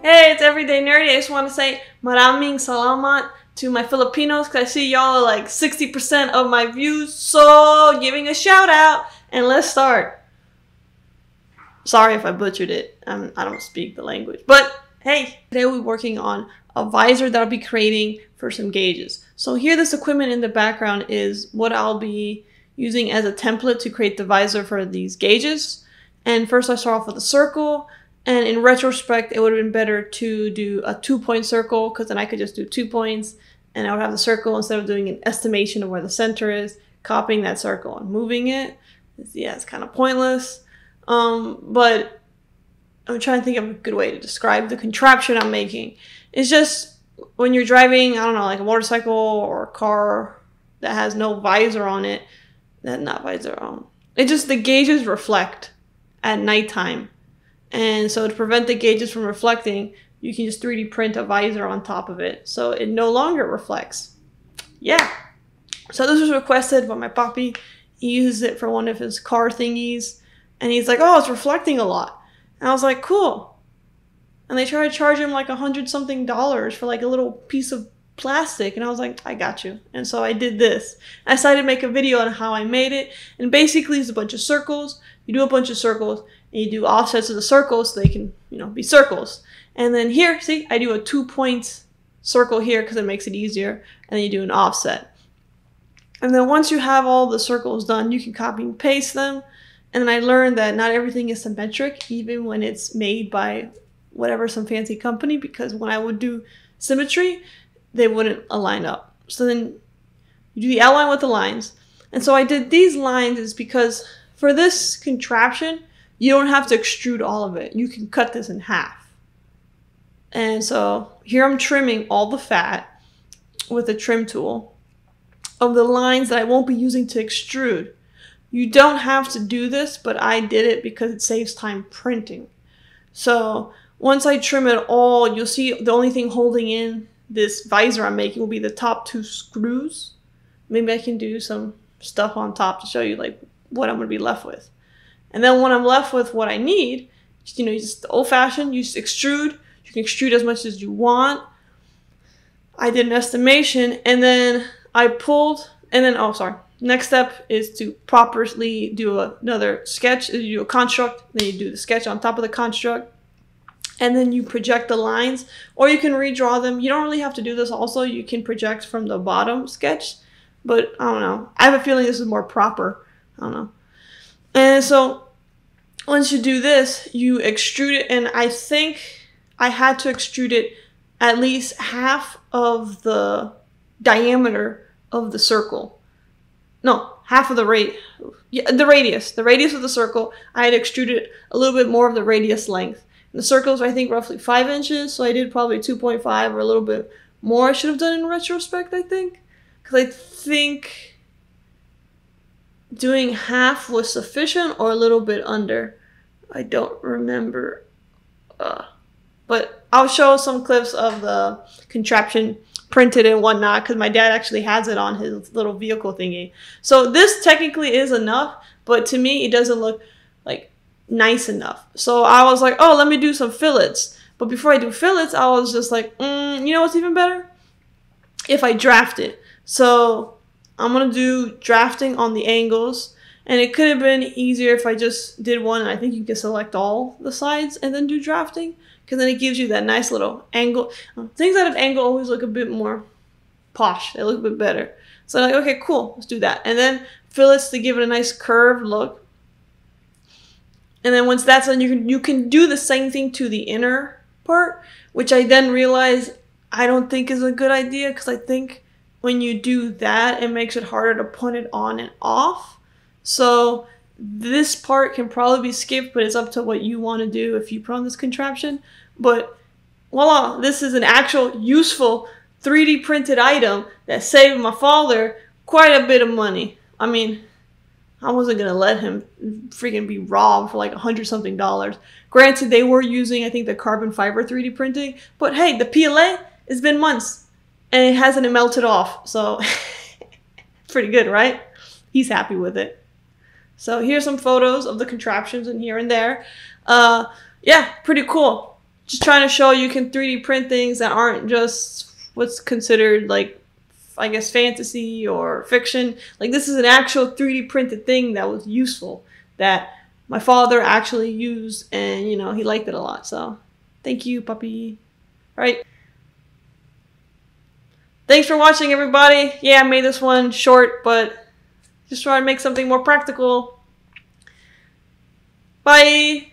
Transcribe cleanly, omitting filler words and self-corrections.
Hey, it's Everyday Nerdy. I just want to say maraming salamat to my Filipinos because I see y'all are like 60% of my views. So, giving a shout out and let's start. Sorry if I butchered it. I don't speak the language. But hey, today we'll be working on a visor that I'll be creating for some gauges. So here, this equipment in the background is what I'll be using as a template to create the visor for these gauges. And first I start off with a circle. And in retrospect, it would have been better to do a 2-point circle because then I could just do 2 points and I would have the circle instead of doing an estimation of where the center is, copying that circle and moving it. Yeah, it's kind of pointless. But I'm trying to think of a good way to describe the contraption I'm making. It's just when you're driving, I don't know, like a motorcycle or a car that has no visor on it, it just, the gauges reflect at nighttime. And so to prevent the gauges from reflecting, you can just 3D print a visor on top of it. So it no longer reflects. Yeah. So this was requested by my papi. He uses it for one of his car thingies. And he's like, oh, it's reflecting a lot. And I was like, cool. And they tried to charge him like $100-something for like a little piece of plastic. And I was like, I got you. And so I did this. I decided to make a video on how I made it. And basically it's a bunch of circles. You do a bunch of circles. And you do offsets of the circles so they can, be circles. And then here, see, I do a 2-point circle here because it makes it easier. And then you do an offset. And then once you have all the circles done, you can copy and paste them. And then I learned that not everything is symmetric, even when it's made by some fancy company, because when I would do symmetry, they wouldn't align up. So then you do the outline with the lines. And so I did these lines is because for this contraption, you don't have to extrude all of it. You can cut this in half. And so here I'm trimming all the fat with a trim tool of the lines that I won't be using to extrude. You don't have to do this, but I did it because it saves time printing. So once I trim it all, you'll see the only thing holding in this visor I'm making will be the top 2 screws. Maybe I can do some stuff on top to show you like what I'm going to be left with. And then when I'm left with what I need, just old-fashioned, you just extrude. You can extrude as much as you want. I did an estimation, and then I pulled, and then, next step is to properly do another sketch. You do a construct, then you do the sketch on top of the construct, and then you project the lines, or you can redraw them. You don't really have to do this also. You can project from the bottom sketch, but I don't know. I have a feeling this is more proper. I don't know. And so once you do this, you extrude it, and I think I had to extrude it at least half of the diameter of the circle. No, half of the the radius. The radius of the circle, I had extruded a little bit more of the radius length. And the circle is, I think, roughly 5 inches, so I did probably 2.5 or a little bit more I should have done in retrospect, I think. Because I think doing half was sufficient or a little bit under. I don't remember. But I'll show some clips of the contraption printed and whatnot because my dad actually has it on his little vehicle thingy. So this technically is enough, but to me it doesn't look like nice enough. So I was like, oh, let me do some fillets. But before I do fillets, I was just like, you know what's even better? If I draft it. So I'm going to do drafting on the angles. And it could have been easier if I just did one. And I think you can select all the sides and then do drafting. Because then it gives you that nice little angle. Things at an angle always look a bit more posh. They look a bit better. So I'm like, okay, cool. Let's do that. And then fillets to give it a nice curved look. And then once that's done, you can do the same thing to the inner part. Which I then realized I don't think is a good idea. Because I think when you do that, it makes it harder to put it on and off. So this part can probably be skipped, but it's up to what you want to do if you put on this contraption. But voila, this is an actual useful 3D printed item that saved my father quite a bit of money. I mean, I wasn't going to let him freaking be robbed for like $100-something. Granted, they were using, I think, the carbon fiber 3D printing. But hey, the PLA, it's been months. And it hasn't melted off. So, pretty good, right? He's happy with it. So here's some photos of the contraptions and here and there. Yeah, pretty cool. just trying to show you can 3D print things that aren't just what's considered like, I guess, fantasy or fiction. Like, this is an actual 3D printed thing that was useful, that my father actually used, and, you know, he liked it a lot. So, thank you, puppy. All right. Thanks for watching, everybody. Yeah, I made this one short, but just trying to make something more practical. Bye.